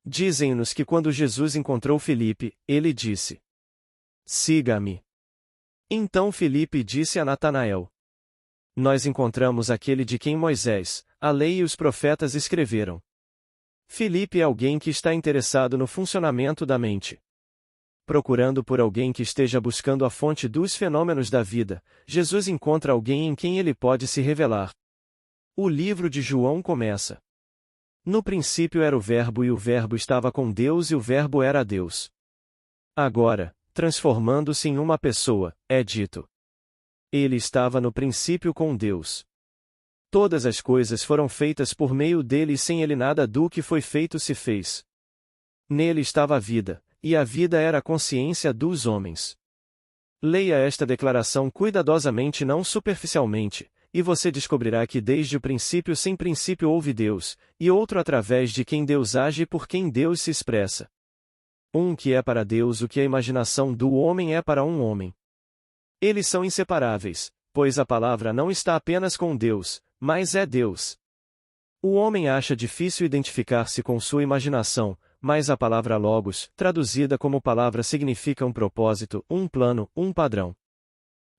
Dizem-nos que quando Jesus encontrou Filipe, ele disse: Siga-me. Então Filipe disse a Natanael: Nós encontramos aquele de quem Moisés, a lei e os profetas escreveram. Filipe é alguém que está interessado no funcionamento da mente. Procurando por alguém que esteja buscando a fonte dos fenômenos da vida, Jesus encontra alguém em quem ele pode se revelar. O livro de João começa: No princípio era o Verbo e o Verbo estava com Deus e o Verbo era Deus. Agora, transformando-se em uma pessoa, é dito: Ele estava no princípio com Deus. Todas as coisas foram feitas por meio dele e sem ele nada do que foi feito se fez. Nele estava a vida, e a vida era a consciência dos homens. Leia esta declaração cuidadosamente, não superficialmente, e você descobrirá que desde o princípio sem princípio houve Deus, e outro através de quem Deus age e por quem Deus se expressa. Um que é para Deus o que a imaginação do homem é para um homem. Eles são inseparáveis, pois a palavra não está apenas com Deus, mas é Deus. O homem acha difícil identificar-se com sua imaginação, mas a palavra logos, traduzida como palavra, significa um propósito, um plano, um padrão.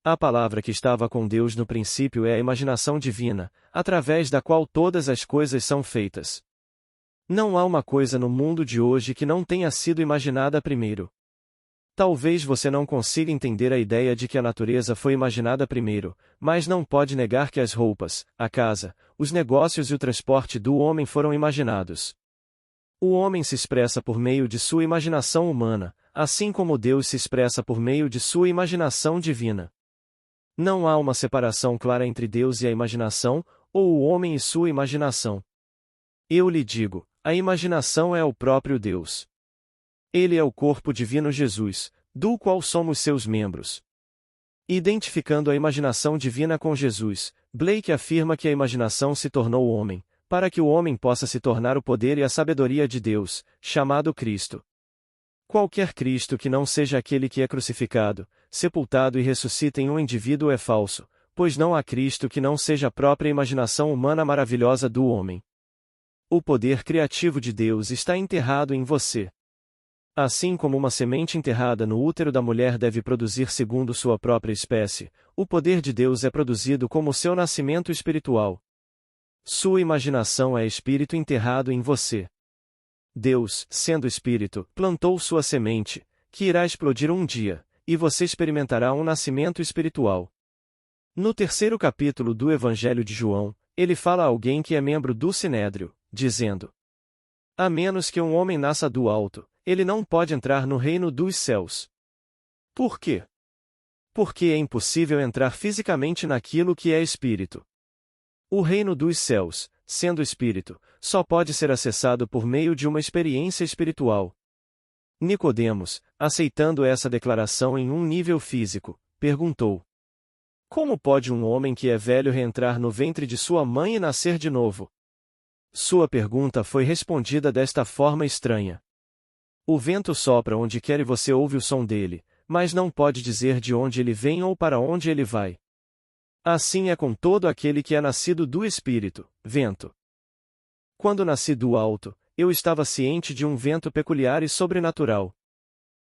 A palavra que estava com Deus no princípio é a imaginação divina, através da qual todas as coisas são feitas. Não há uma coisa no mundo de hoje que não tenha sido imaginada primeiro. Talvez você não consiga entender a ideia de que a natureza foi imaginada primeiro, mas não pode negar que as roupas, a casa, os negócios e o transporte do homem foram imaginados. O homem se expressa por meio de sua imaginação humana, assim como Deus se expressa por meio de sua imaginação divina. Não há uma separação clara entre Deus e a imaginação, ou o homem e sua imaginação. Eu lhe digo, a imaginação é o próprio Deus. Ele é o corpo divino Jesus, do qual somos seus membros. Identificando a imaginação divina com Jesus, Blake afirma que a imaginação se tornou homem, para que o homem possa se tornar o poder e a sabedoria de Deus, chamado Cristo. Qualquer Cristo que não seja aquele que é crucificado, sepultado e ressuscita em um indivíduo é falso, pois não há Cristo que não seja a própria imaginação humana maravilhosa do homem. O poder criativo de Deus está enterrado em você. Assim como uma semente enterrada no útero da mulher deve produzir segundo sua própria espécie, o poder de Deus é produzido como seu nascimento espiritual. Sua imaginação é espírito enterrado em você. Deus, sendo espírito, plantou sua semente, que irá explodir um dia, e você experimentará um nascimento espiritual. No terceiro capítulo do Evangelho de João, ele fala a alguém que é membro do Sinédrio, dizendo: A menos que um homem nasça do alto, ele não pode entrar no reino dos céus. Por quê? Porque é impossível entrar fisicamente naquilo que é espírito. O reino dos céus, sendo espírito, só pode ser acessado por meio de uma experiência espiritual. Nicodemos, aceitando essa declaração em um nível físico, perguntou: Como pode um homem que é velho reentrar no ventre de sua mãe e nascer de novo? Sua pergunta foi respondida desta forma estranha. O vento sopra onde quer e você ouve o som dele, mas não pode dizer de onde ele vem ou para onde ele vai. Assim é com todo aquele que é nascido do Espírito, vento. Quando nasci do alto, eu estava ciente de um vento peculiar e sobrenatural.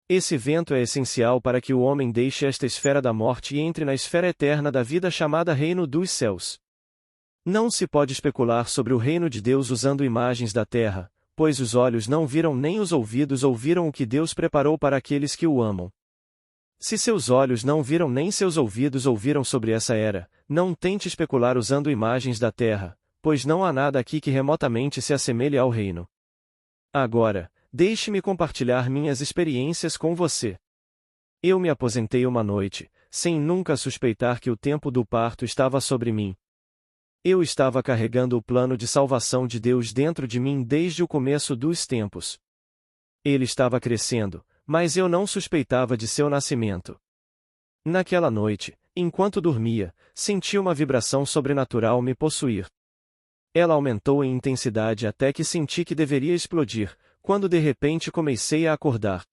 Esse vento é essencial para que o homem deixe esta esfera da morte e entre na esfera eterna da vida chamada Reino dos Céus. Não se pode especular sobre o reino de Deus usando imagens da terra, pois os olhos não viram nem os ouvidos ouviram o que Deus preparou para aqueles que o amam. Se seus olhos não viram nem seus ouvidos ouviram sobre essa era, não tente especular usando imagens da terra, pois não há nada aqui que remotamente se assemelhe ao reino. Agora, deixe-me compartilhar minhas experiências com você. Eu me aposentei uma noite, sem nunca suspeitar que o tempo do parto estava sobre mim. Eu estava carregando o plano de salvação de Deus dentro de mim desde o começo dos tempos. Ele estava crescendo, mas eu não suspeitava de seu nascimento. Naquela noite, enquanto dormia, senti uma vibração sobrenatural me possuir. Ela aumentou em intensidade até que senti que deveria explodir, quando de repente comecei a acordar.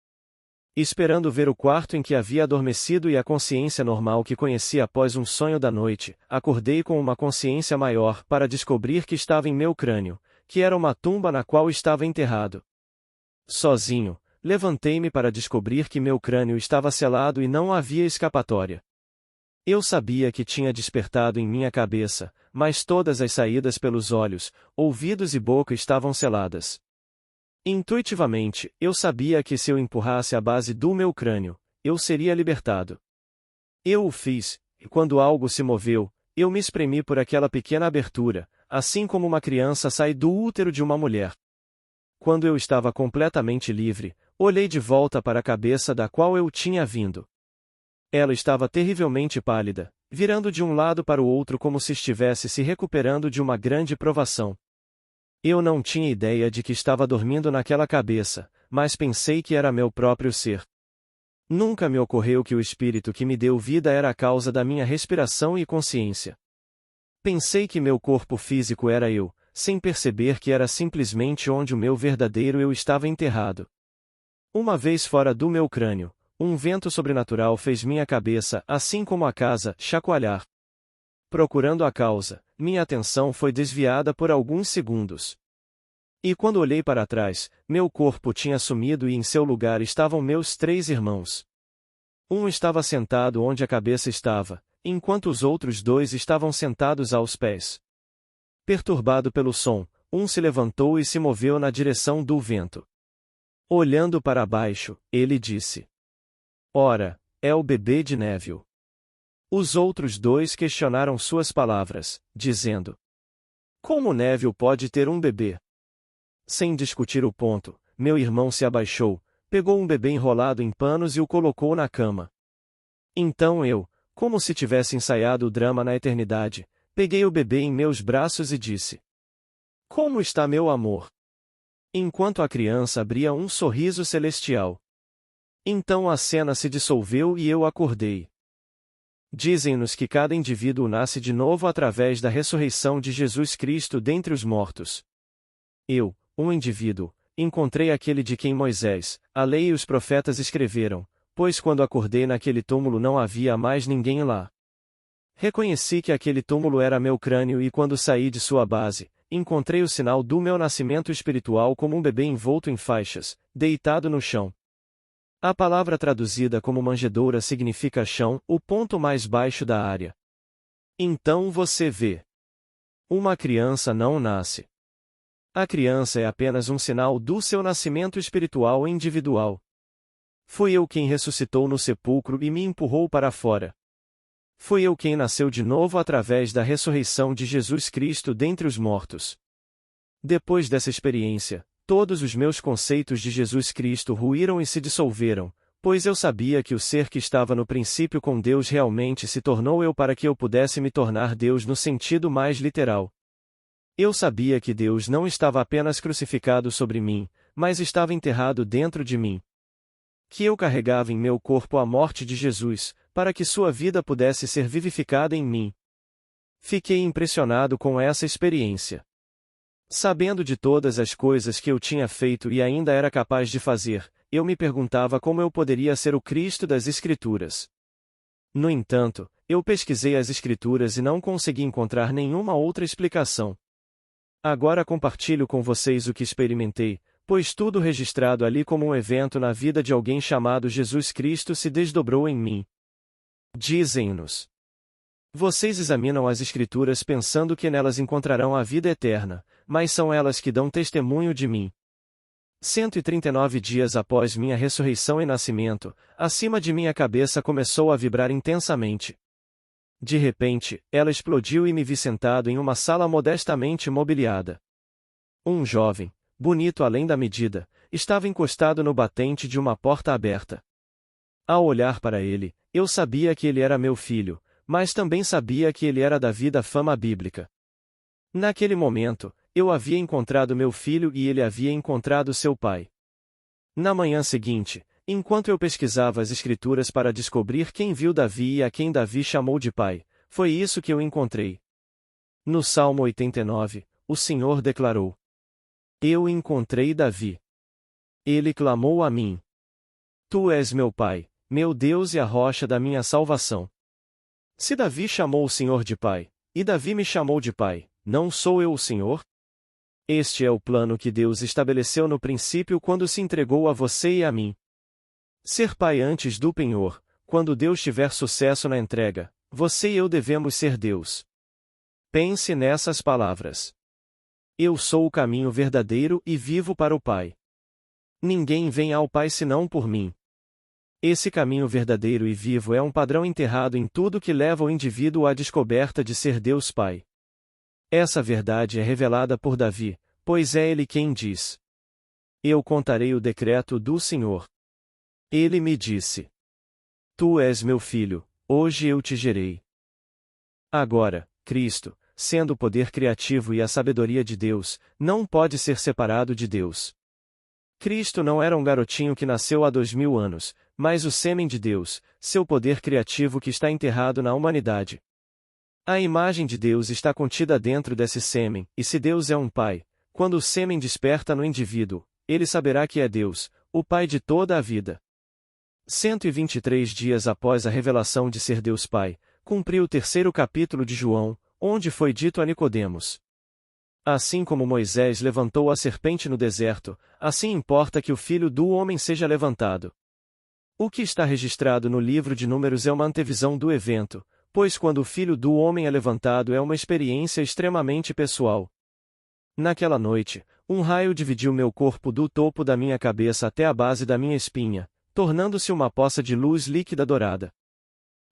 Esperando ver o quarto em que havia adormecido e a consciência normal que conheci após um sonho da noite, acordei com uma consciência maior para descobrir que estava em meu crânio, que era uma tumba na qual estava enterrado. Sozinho, levantei-me para descobrir que meu crânio estava selado e não havia escapatória. Eu sabia que tinha despertado em minha cabeça, mas todas as saídas pelos olhos, ouvidos e boca estavam seladas. Intuitivamente, eu sabia que se eu empurrasse a base do meu crânio, eu seria libertado. Eu o fiz, e quando algo se moveu, eu me espremi por aquela pequena abertura, assim como uma criança sai do útero de uma mulher. Quando eu estava completamente livre, olhei de volta para a cabeça da qual eu tinha vindo. Ela estava terrivelmente pálida, virando de um lado para o outro como se estivesse se recuperando de uma grande provação. Eu não tinha ideia de que estava dormindo naquela cabeça, mas pensei que era meu próprio ser. Nunca me ocorreu que o espírito que me deu vida era a causa da minha respiração e consciência. Pensei que meu corpo físico era eu, sem perceber que era simplesmente onde o meu verdadeiro eu estava enterrado. Uma vez fora do meu crânio, um vento sobrenatural fez minha cabeça, assim como a casa, chacoalhar. Procurando a causa, minha atenção foi desviada por alguns segundos. E quando olhei para trás, meu corpo tinha sumido e em seu lugar estavam meus 3 irmãos. Um estava sentado onde a cabeça estava, enquanto os outros 2 estavam sentados aos pés. Perturbado pelo som, um se levantou e se moveu na direção do vento. Olhando para baixo, ele disse: "Ora, é o bebê de Neville." Os outros 2 questionaram suas palavras, dizendo: "Como Neville pode ter um bebê?" Sem discutir o ponto, meu irmão se abaixou, pegou um bebê enrolado em panos e o colocou na cama. Então eu, como se tivesse ensaiado o drama na eternidade, peguei o bebê em meus braços e disse: "Como está meu amor?" Enquanto a criança abria um sorriso celestial. Então a cena se dissolveu e eu acordei. Dizem-nos que cada indivíduo nasce de novo através da ressurreição de Jesus Cristo dentre os mortos. Eu, um indivíduo, encontrei aquele de quem Moisés, a lei e os profetas escreveram, pois quando acordei naquele túmulo não havia mais ninguém lá. Reconheci que aquele túmulo era meu crânio e quando saí de sua base, encontrei o sinal do meu nascimento espiritual como um bebê envolto em faixas, deitado no chão. A palavra traduzida como manjedoura significa chão, o ponto mais baixo da área. Então você vê. Uma criança não nasce. A criança é apenas um sinal do seu nascimento espiritual individual. Fui eu quem ressuscitou no sepulcro e me empurrou para fora. Fui eu quem nasceu de novo através da ressurreição de Jesus Cristo dentre os mortos. Depois dessa experiência, todos os meus conceitos de Jesus Cristo ruíram e se dissolveram, pois eu sabia que o ser que estava no princípio com Deus realmente se tornou eu para que eu pudesse me tornar Deus no sentido mais literal. Eu sabia que Deus não estava apenas crucificado sobre mim, mas estava enterrado dentro de mim. Que eu carregava em meu corpo a morte de Jesus, para que sua vida pudesse ser vivificada em mim. Fiquei impressionado com essa experiência. Sabendo de todas as coisas que eu tinha feito e ainda era capaz de fazer, eu me perguntava como eu poderia ser o Cristo das Escrituras. No entanto, eu pesquisei as Escrituras e não consegui encontrar nenhuma outra explicação. Agora compartilho com vocês o que experimentei, pois tudo registrado ali como um evento na vida de alguém chamado Jesus Cristo se desdobrou em mim. Dizem-nos: vocês examinam as Escrituras pensando que nelas encontrarão a vida eterna, mas são elas que dão testemunho de mim. 139 dias após minha ressurreição e nascimento, acima de minha cabeça começou a vibrar intensamente. De repente, ela explodiu e me vi sentado em uma sala modestamente mobiliada. Um jovem, bonito além da medida, estava encostado no batente de uma porta aberta. Ao olhar para ele, eu sabia que ele era meu filho, mas também sabia que ele era Davi da fama bíblica. Naquele momento, eu havia encontrado meu filho e ele havia encontrado seu pai. Na manhã seguinte, enquanto eu pesquisava as Escrituras para descobrir quem viu Davi e a quem Davi chamou de pai, foi isso que eu encontrei. No Salmo 89, o Senhor declarou: Eu encontrei Davi. Ele clamou a mim: Tu és meu pai, meu Deus e a rocha da minha salvação. Se Davi chamou o Senhor de pai, e Davi me chamou de pai, não sou eu o Senhor? Este é o plano que Deus estabeleceu no princípio quando se entregou a você e a mim. Ser pai antes do penhor, quando Deus tiver sucesso na entrega, você e eu devemos ser Deus. Pense nessas palavras. Eu sou o caminho verdadeiro e vivo para o Pai. Ninguém vem ao Pai senão por mim. Esse caminho verdadeiro e vivo é um padrão enterrado em tudo que leva o indivíduo à descoberta de ser Deus Pai. Essa verdade é revelada por Davi, pois é ele quem diz: Eu contarei o decreto do Senhor. Ele me disse: Tu és meu filho, hoje eu te gerei. Agora, Cristo, sendo o poder criativo e a sabedoria de Deus, não pode ser separado de Deus. Cristo não era um garotinho que nasceu há 2000 anos, mas o sêmen de Deus, seu poder criativo que está enterrado na humanidade. A imagem de Deus está contida dentro desse sêmen, e se Deus é um pai, quando o sêmen desperta no indivíduo, ele saberá que é Deus, o Pai de toda a vida. 123 dias após a revelação de ser Deus Pai, cumpriu o 3º capítulo de João, onde foi dito a Nicodemos: Assim como Moisés levantou a serpente no deserto, assim importa que o Filho do Homem seja levantado. O que está registrado no livro de Números é uma antevisão do evento, pois quando o Filho do Homem é levantado é uma experiência extremamente pessoal. Naquela noite, um raio dividiu meu corpo do topo da minha cabeça até a base da minha espinha, tornando-se uma poça de luz líquida dourada.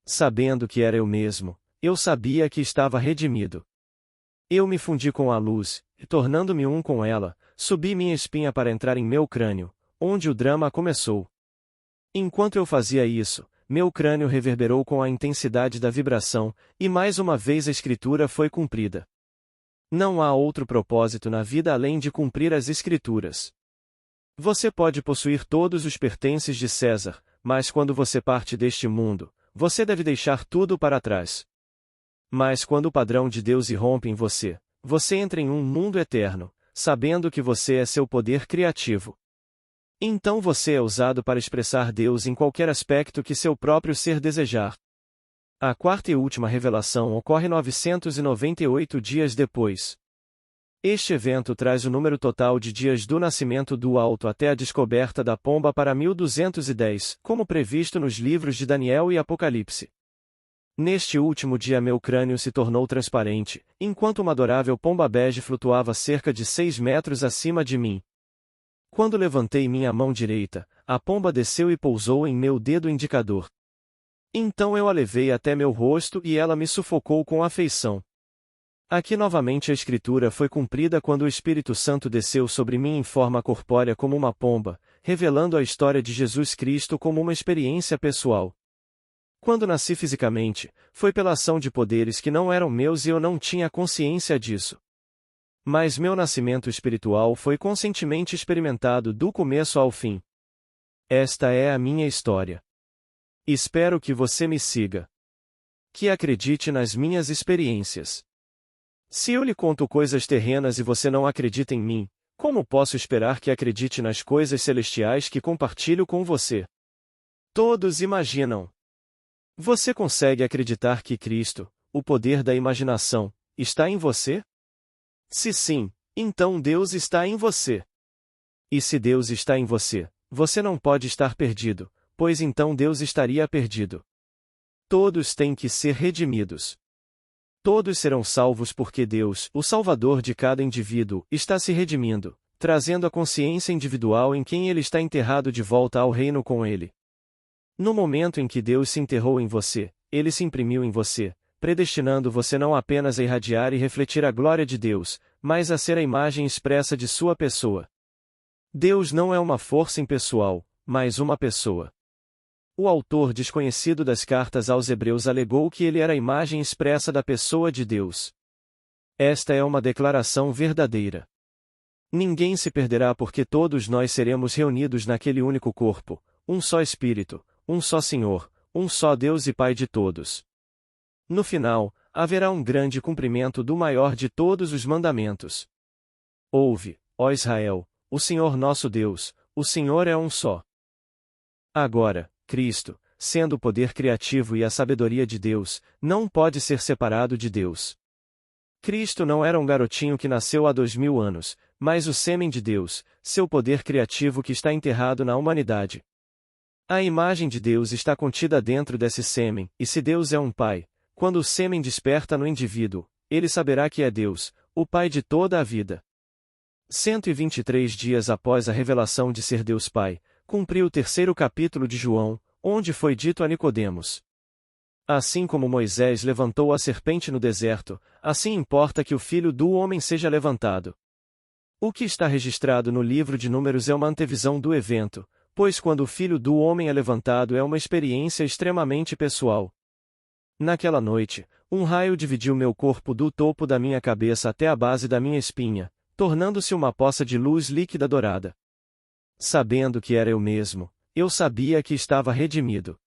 Sabendo que era eu mesmo, eu sabia que estava redimido. Eu me fundi com a luz, e tornando-me um com ela, subi minha espinha para entrar em meu crânio, onde o drama começou. Enquanto eu fazia isso, meu crânio reverberou com a intensidade da vibração, e mais uma vez a escritura foi cumprida. Não há outro propósito na vida além de cumprir as escrituras. Você pode possuir todos os pertences de César, mas quando você parte deste mundo, você deve deixar tudo para trás. Mas quando o padrão de Deus irrompe em você, você entra em um mundo eterno, sabendo que você é seu poder criativo. Então você é usado para expressar Deus em qualquer aspecto que seu próprio ser desejar. A 4ª e última revelação ocorre 998 dias depois. Este evento traz o número total de dias do nascimento do Alto até a descoberta da pomba para 1210, como previsto nos livros de Daniel e Apocalipse. Neste último dia meu crânio se tornou transparente, enquanto uma adorável pomba bege flutuava cerca de 6 metros acima de mim. Quando levantei minha mão direita, a pomba desceu e pousou em meu dedo indicador. Então eu a levei até meu rosto e ela me sufocou com afeição. Aqui novamente a escritura foi cumprida quando o Espírito Santo desceu sobre mim em forma corpórea como uma pomba, revelando a história de Jesus Cristo como uma experiência pessoal. Quando nasci fisicamente, foi pela ação de poderes que não eram meus e eu não tinha consciência disso. Mas meu nascimento espiritual foi conscientemente experimentado do começo ao fim. Esta é a minha história. Espero que você me siga. Que acredite nas minhas experiências. Se eu lhe conto coisas terrenas e você não acredita em mim, como posso esperar que acredite nas coisas celestiais que compartilho com você? Todos imaginam. Você consegue acreditar que Cristo, o poder da imaginação, está em você? Se sim, então Deus está em você. E se Deus está em você, você não pode estar perdido, pois então Deus estaria perdido. Todos têm que ser redimidos. Todos serão salvos porque Deus, o Salvador de cada indivíduo, está se redimindo, trazendo a consciência individual em quem ele está enterrado de volta ao reino com ele. No momento em que Deus se enterrou em você, ele se imprimiu em você, predestinando você não apenas a irradiar e refletir a glória de Deus, mas a ser a imagem expressa de sua pessoa. Deus não é uma força impessoal, mas uma pessoa. O autor desconhecido das cartas aos Hebreus alegou que ele era a imagem expressa da pessoa de Deus. Esta é uma declaração verdadeira. Ninguém se perderá porque todos nós seremos reunidos naquele único corpo, um só Espírito, um só Senhor, um só Deus e Pai de todos. No final, haverá um grande cumprimento do maior de todos os mandamentos. Ouve, ó Israel, o Senhor nosso Deus, o Senhor é um só. Agora, Cristo, sendo o poder criativo e a sabedoria de Deus, não pode ser separado de Deus. Cristo não era um garotinho que nasceu há 2000 anos, mas o sêmen de Deus, seu poder criativo que está enterrado na humanidade. A imagem de Deus está contida dentro desse sêmen, e se Deus é um pai, quando o sêmen desperta no indivíduo, ele saberá que é Deus, o Pai de toda a vida. 123 dias após a revelação de ser Deus Pai, cumpriu o terceiro capítulo de João, onde foi dito a Nicodemos: assim como Moisés levantou a serpente no deserto, assim importa que o Filho do Homem seja levantado. O que está registrado no livro de Números é uma antevisão do evento, pois quando o Filho do Homem é levantado é uma experiência extremamente pessoal. Naquela noite, um raio dividiu meu corpo do topo da minha cabeça até a base da minha espinha, tornando-se uma poça de luz líquida dourada. Sabendo que era eu mesmo, eu sabia que estava redimido.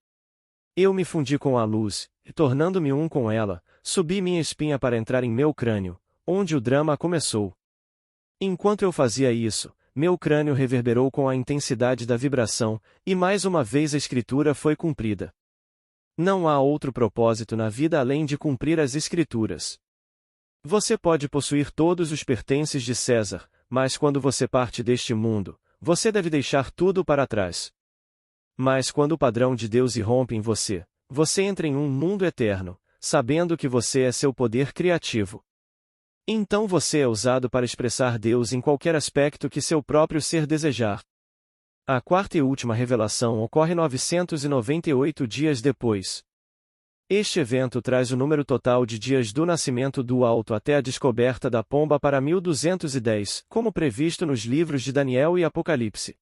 Eu me fundi com a luz, e tornando-me um com ela, subi minha espinha para entrar em meu crânio, onde o drama começou. Enquanto eu fazia isso, meu crânio reverberou com a intensidade da vibração, e mais uma vez a escritura foi cumprida. Não há outro propósito na vida além de cumprir as Escrituras. Você pode possuir todos os pertences de César, mas quando você parte deste mundo, você deve deixar tudo para trás. Mas quando o padrão de Deus irrompe em você, você entra em um mundo eterno, sabendo que você é seu poder criativo. Então você é usado para expressar Deus em qualquer aspecto que seu próprio ser desejar. A quarta e última revelação ocorre 998 dias depois. Este evento traz o número total de dias do nascimento do Alto até a descoberta da pomba para 1210, como previsto nos livros de Daniel e Apocalipse.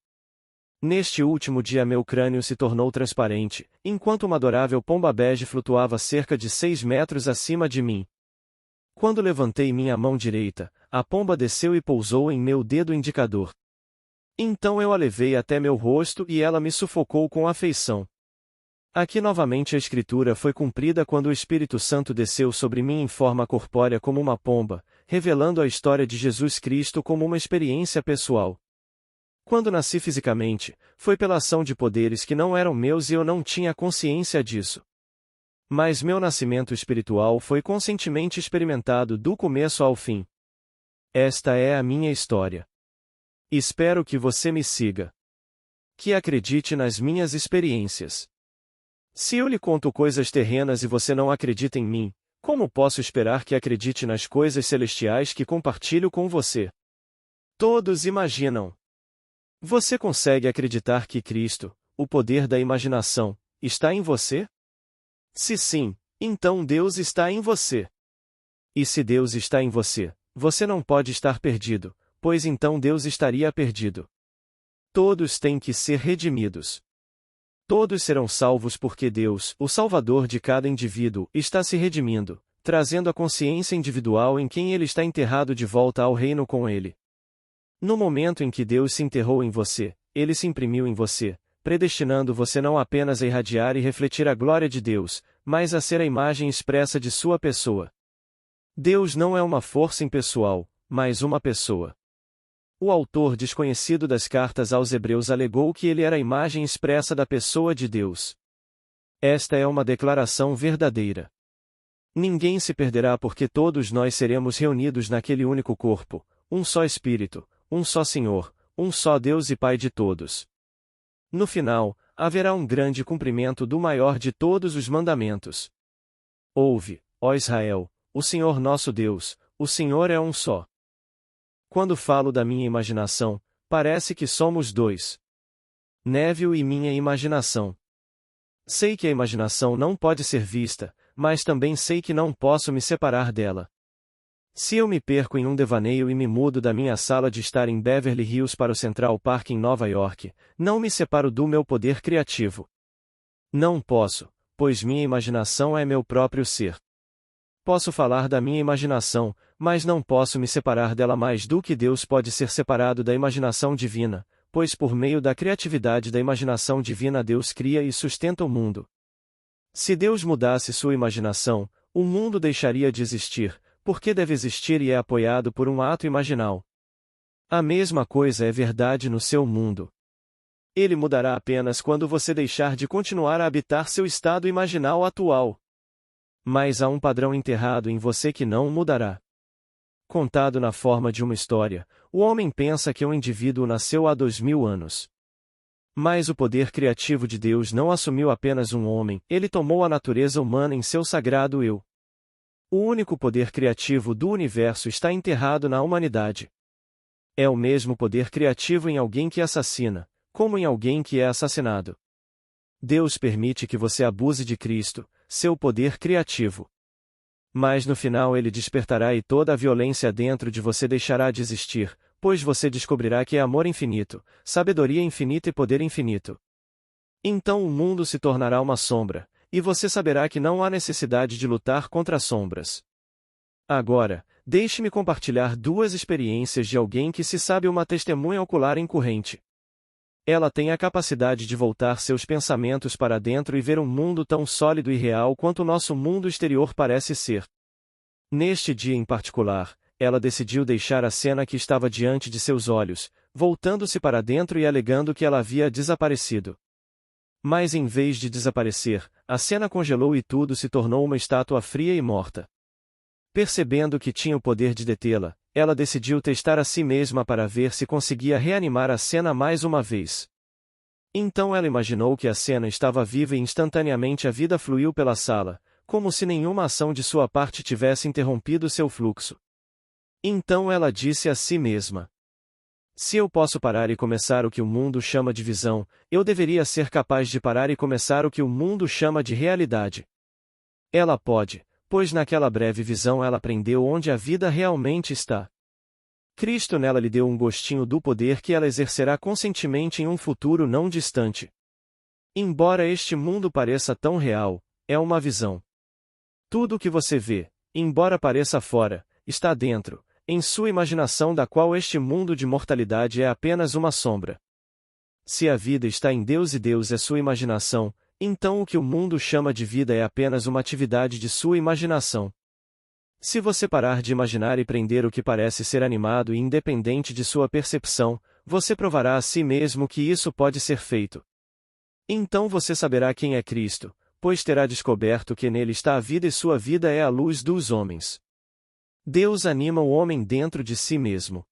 Neste último dia meu crânio se tornou transparente, enquanto uma adorável pomba bege flutuava cerca de 6 metros acima de mim. Quando levantei minha mão direita, a pomba desceu e pousou em meu dedo indicador. Então eu a levei até meu rosto e ela me sufocou com afeição. Aqui novamente a escritura foi cumprida quando o Espírito Santo desceu sobre mim em forma corpórea como uma pomba, revelando a história de Jesus Cristo como uma experiência pessoal. Quando nasci fisicamente, foi pela ação de poderes que não eram meus e eu não tinha consciência disso. Mas meu nascimento espiritual foi conscientemente experimentado do começo ao fim. Esta é a minha história. Espero que você me siga. Que acredite nas minhas experiências. Se eu lhe conto coisas terrenas e você não acredita em mim, como posso esperar que acredite nas coisas celestiais que compartilho com você? Todos imaginam. Você consegue acreditar que Cristo, o poder da imaginação, está em você? Se sim, então Deus está em você. E se Deus está em você, você não pode estar perdido, pois então Deus estaria perdido. Todos têm que ser redimidos. Todos serão salvos porque Deus, o Salvador de cada indivíduo, está se redimindo, trazendo a consciência individual em quem ele está enterrado de volta ao reino com ele. No momento em que Deus se enterrou em você, ele se imprimiu em você, predestinando você não apenas a irradiar e refletir a glória de Deus, mas a ser a imagem expressa de sua pessoa. Deus não é uma força impessoal, mas uma pessoa. O autor desconhecido das cartas aos Hebreus alegou que ele era a imagem expressa da pessoa de Deus. Esta é uma declaração verdadeira. Ninguém se perderá porque todos nós seremos reunidos naquele único corpo, um só Espírito, um só Senhor, um só Deus e Pai de todos. No final, haverá um grande cumprimento do maior de todos os mandamentos. Ouve, ó Israel, o Senhor nosso Deus, o Senhor é um só. Quando falo da minha imaginação, parece que somos dois. Neville e minha imaginação. Sei que a imaginação não pode ser vista, mas também sei que não posso me separar dela. Se eu me perco em um devaneio e me mudo da minha sala de estar em Beverly Hills para o Central Park em Nova York, não me separo do meu poder criativo. Não posso, pois minha imaginação é meu próprio ser. Posso falar da minha imaginação, mas não posso me separar dela mais do que Deus pode ser separado da imaginação divina, pois por meio da criatividade da imaginação divina Deus cria e sustenta o mundo. Se Deus mudasse sua imaginação, o mundo deixaria de existir, porque deve existir e é apoiado por um ato imaginal. A mesma coisa é verdade no seu mundo. Ele mudará apenas quando você deixar de continuar a habitar seu estado imaginal atual. Mas há um padrão enterrado em você que não mudará. Contado na forma de uma história, o homem pensa que um indivíduo nasceu há 2000 anos. Mas o poder criativo de Deus não assumiu apenas um homem, ele tomou a natureza humana em seu sagrado eu. O único poder criativo do universo está enterrado na humanidade. É o mesmo poder criativo em alguém que assassina, como em alguém que é assassinado. Deus permite que você abuse de Cristo, seu poder criativo. Mas no final ele despertará e toda a violência dentro de você deixará de existir, pois você descobrirá que é amor infinito, sabedoria infinita e poder infinito. Então o mundo se tornará uma sombra, e você saberá que não há necessidade de lutar contra as sombras. Agora, deixe-me compartilhar duas experiências de alguém que se sabe uma testemunha ocular incorrente. Ela tem a capacidade de voltar seus pensamentos para dentro e ver um mundo tão sólido e real quanto o nosso mundo exterior parece ser. Neste dia em particular, ela decidiu deixar a cena que estava diante de seus olhos, voltando-se para dentro e alegando que ela havia desaparecido. Mas em vez de desaparecer, a cena congelou e tudo se tornou uma estátua fria e morta. Percebendo que tinha o poder de detê-la, ela decidiu testar a si mesma para ver se conseguia reanimar a cena mais uma vez. Então ela imaginou que a cena estava viva e instantaneamente a vida fluiu pela sala, como se nenhuma ação de sua parte tivesse interrompido seu fluxo. Então ela disse a si mesma: se eu posso parar e começar o que o mundo chama de visão, eu deveria ser capaz de parar e começar o que o mundo chama de realidade. Ela pode, pois naquela breve visão ela aprendeu onde a vida realmente está. Cristo nela lhe deu um gostinho do poder que ela exercerá conscientemente em um futuro não distante. Embora este mundo pareça tão real, é uma visão. Tudo o que você vê, embora pareça fora, está dentro, em sua imaginação da qual este mundo de mortalidade é apenas uma sombra. Se a vida está em Deus e Deus é sua imaginação, então o que o mundo chama de vida é apenas uma atividade de sua imaginação. Se você parar de imaginar e prender o que parece ser animado e independente de sua percepção, você provará a si mesmo que isso pode ser feito. Então você saberá quem é Cristo, pois terá descoberto que nele está a vida e sua vida é a luz dos homens. Deus anima o homem dentro de si mesmo.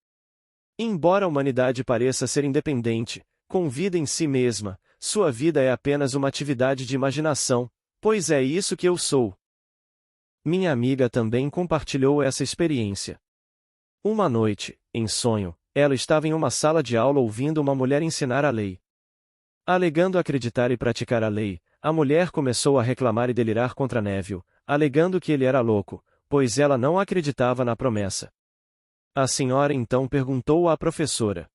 Embora a humanidade pareça ser independente, com vida em si mesma, sua vida é apenas uma atividade de imaginação, pois é isso que eu sou. Minha amiga também compartilhou essa experiência. Uma noite, em sonho, ela estava em uma sala de aula ouvindo uma mulher ensinar a lei. Alegando acreditar e praticar a lei, a mulher começou a reclamar e delirar contra Neville, alegando que ele era louco, pois ela não acreditava na promessa. A senhora então perguntou à professora: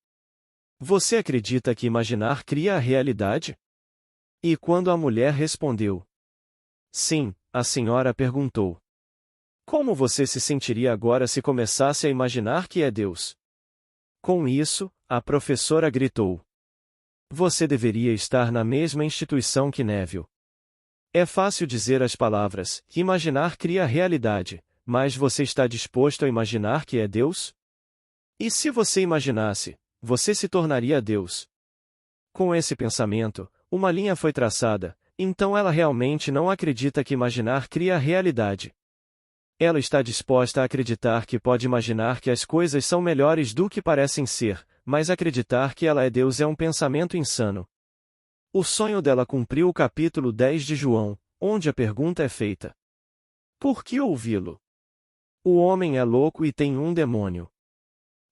você acredita que imaginar cria a realidade? E quando a mulher respondeu sim, a senhora perguntou: como você se sentiria agora se começasse a imaginar que é Deus? Com isso, a professora gritou: você deveria estar na mesma instituição que Neville. É fácil dizer as palavras, imaginar cria a realidade, mas você está disposto a imaginar que é Deus? E se você imaginasse, você se tornaria Deus. Com esse pensamento, uma linha foi traçada, então ela realmente não acredita que imaginar cria a realidade. Ela está disposta a acreditar que pode imaginar que as coisas são melhores do que parecem ser, mas acreditar que ela é Deus é um pensamento insano. O sonho dela cumpriu o capítulo 10 de João, onde a pergunta é feita: por que ouvi-lo? O homem é louco e tem um demônio.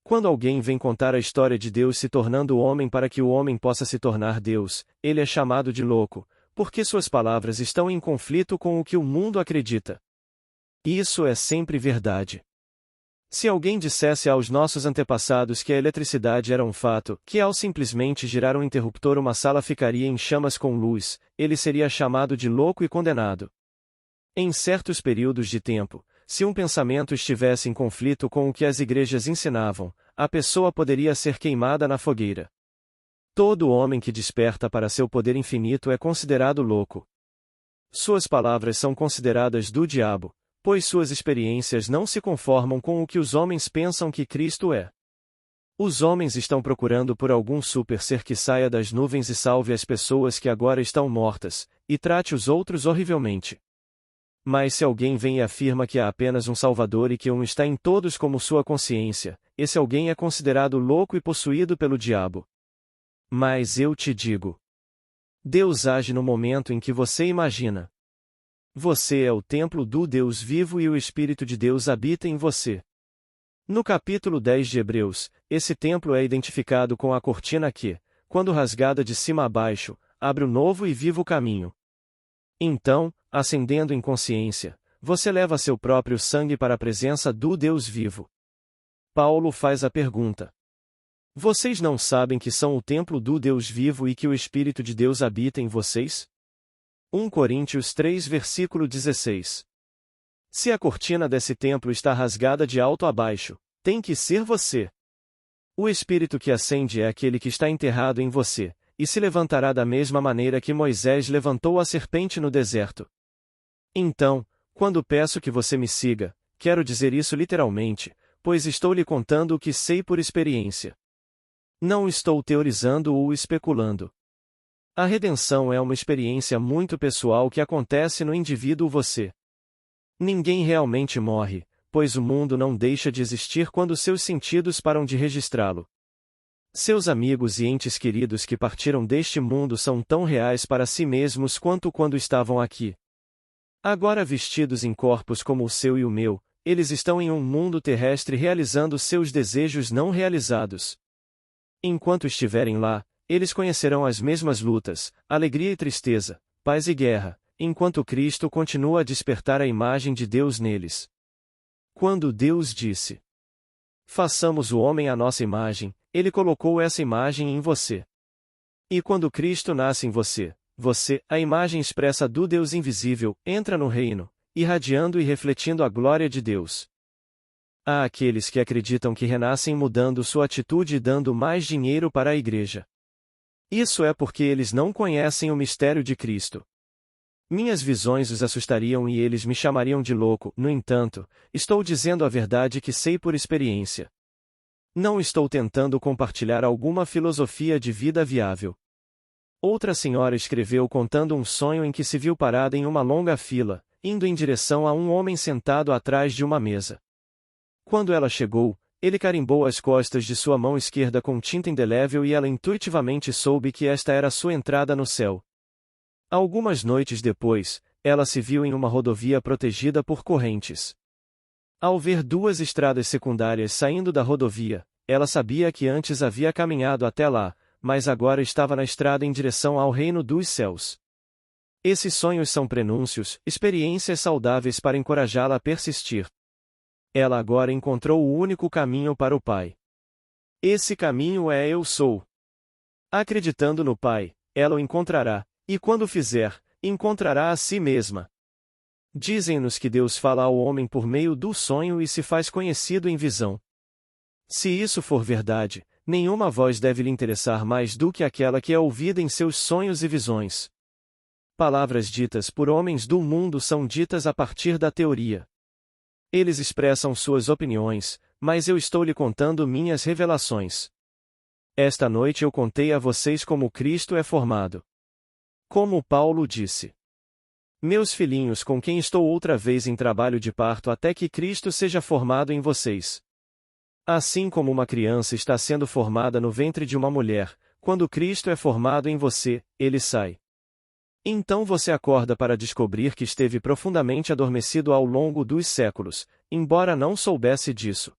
Quando alguém vem contar a história de Deus se tornando homem para que o homem possa se tornar Deus, ele é chamado de louco, porque suas palavras estão em conflito com o que o mundo acredita. Isso é sempre verdade. Se alguém dissesse aos nossos antepassados que a eletricidade era um fato, que ao simplesmente girar um interruptor uma sala ficaria em chamas com luz, ele seria chamado de louco e condenado. Em certos períodos de tempo, se um pensamento estivesse em conflito com o que as igrejas ensinavam, a pessoa poderia ser queimada na fogueira. Todo homem que desperta para seu poder infinito é considerado louco. Suas palavras são consideradas do diabo, pois suas experiências não se conformam com o que os homens pensam que Cristo é. Os homens estão procurando por algum super ser que saia das nuvens e salve as pessoas que agora estão mortas, e trate os outros horrivelmente. Mas se alguém vem e afirma que há apenas um Salvador e que um está em todos como sua consciência, esse alguém é considerado louco e possuído pelo diabo. Mas eu te digo: Deus age no momento em que você imagina. Você é o templo do Deus vivo e o Espírito de Deus habita em você. No capítulo 10 de Hebreus, esse templo é identificado com a cortina que, quando rasgada de cima a baixo, abre o novo e vivo caminho. Então, ascendendo em consciência, você leva seu próprio sangue para a presença do Deus vivo. Paulo faz a pergunta: vocês não sabem que são o templo do Deus vivo e que o Espírito de Deus habita em vocês? 1 Coríntios 3 versículo 16. Se a cortina desse templo está rasgada de alto a baixo, tem que ser você. O Espírito que ascende é aquele que está enterrado em você, e se levantará da mesma maneira que Moisés levantou a serpente no deserto. Então, quando peço que você me siga, quero dizer isso literalmente, pois estou lhe contando o que sei por experiência. Não estou teorizando ou especulando. A redenção é uma experiência muito pessoal que acontece no indivíduo você. Ninguém realmente morre, pois o mundo não deixa de existir quando seus sentidos param de registrá-lo. Seus amigos e entes queridos que partiram deste mundo são tão reais para si mesmos quanto quando estavam aqui. Agora vestidos em corpos como o seu e o meu, eles estão em um mundo terrestre realizando seus desejos não realizados. Enquanto estiverem lá, eles conhecerão as mesmas lutas, alegria e tristeza, paz e guerra, enquanto Cristo continua a despertar a imagem de Deus neles. Quando Deus disse: façamos o homem à nossa imagem, Ele colocou essa imagem em você. E quando Cristo nasce em você, a imagem expressa do Deus invisível, entra no reino, irradiando e refletindo a glória de Deus. Há aqueles que acreditam que renascem mudando sua atitude e dando mais dinheiro para a igreja. Isso é porque eles não conhecem o mistério de Cristo. Minhas visões os assustariam e eles me chamariam de louco, no entanto, estou dizendo a verdade que sei por experiência. Não estou tentando compartilhar alguma filosofia de vida viável. Outra senhora escreveu contando um sonho em que se viu parada em uma longa fila, indo em direção a um homem sentado atrás de uma mesa. Quando ela chegou, ele carimbou as costas de sua mão esquerda com tinta indelével e ela intuitivamente soube que esta era sua entrada no céu. Algumas noites depois, ela se viu em uma rodovia protegida por correntes. Ao ver duas estradas secundárias saindo da rodovia, ela sabia que antes havia caminhado até lá, mas agora estava na estrada em direção ao reino dos céus. Esses sonhos são prenúncios, experiências saudáveis para encorajá-la a persistir. Ela agora encontrou o único caminho para o Pai. Esse caminho é Eu Sou. Acreditando no Pai, ela o encontrará, e quando fizer, encontrará a si mesma. Dizem-nos que Deus fala ao homem por meio do sonho e se faz conhecido em visão. Se isso for verdade, nenhuma voz deve lhe interessar mais do que aquela que é ouvida em seus sonhos e visões. Palavras ditas por homens do mundo são ditas a partir da teoria. Eles expressam suas opiniões, mas eu estou lhe contando minhas revelações. Esta noite eu contei a vocês como Cristo é formado. Como Paulo disse: meus filhinhos, com quem estou outra vez em trabalho de parto até que Cristo seja formado em vocês. Assim como uma criança está sendo formada no ventre de uma mulher, quando Cristo é formado em você, ele sai. Então você acorda para descobrir que esteve profundamente adormecido ao longo dos séculos, embora não soubesse disso.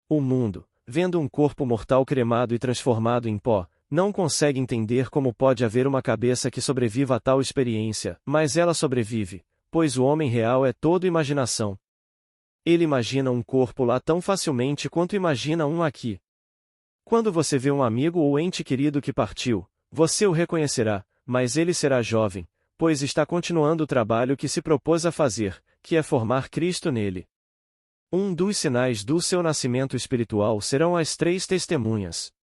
O mundo, vendo um corpo mortal cremado e transformado em pó, não consegue entender como pode haver uma cabeça que sobreviva a tal experiência, mas ela sobrevive, pois o homem real é todo imaginação. Ele imagina um corpo lá tão facilmente quanto imagina um aqui. Quando você vê um amigo ou ente querido que partiu, você o reconhecerá, mas ele será jovem, pois está continuando o trabalho que se propôs a fazer, que é formar Cristo nele. Um dos sinais do seu nascimento espiritual serão as 3 testemunhas.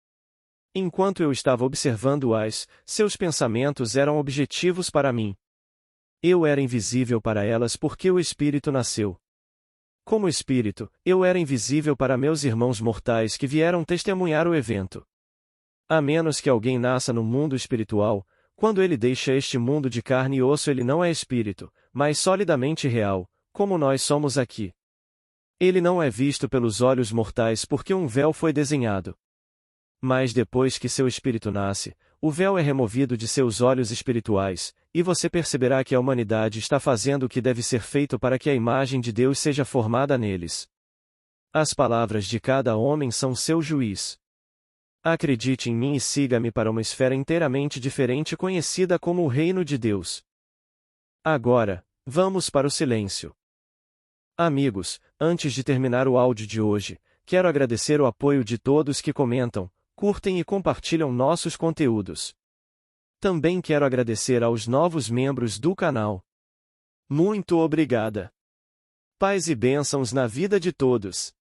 Enquanto eu estava observando-as, seus pensamentos eram objetivos para mim. Eu era invisível para elas porque o Espírito nasceu. Como Espírito, eu era invisível para meus irmãos mortais que vieram testemunhar o evento. A menos que alguém nasça no mundo espiritual, Quando ele deixa este mundo de carne e osso, ele não é espírito, mas solidamente real, como nós somos aqui. Ele não é visto pelos olhos mortais porque um véu foi desenhado. Mas depois que seu espírito nasce, o véu é removido de seus olhos espirituais, e você perceberá que a humanidade está fazendo o que deve ser feito para que a imagem de Deus seja formada neles. As palavras de cada homem são seu juiz. Acredite em mim e siga-me para uma esfera inteiramente diferente conhecida como o Reino de Deus. Agora, vamos para o silêncio. Amigos, antes de terminar o áudio de hoje, quero agradecer o apoio de todos que comentam, curtem e compartilham nossos conteúdos. Também quero agradecer aos novos membros do canal. Muito obrigada. Paz e bênçãos na vida de todos.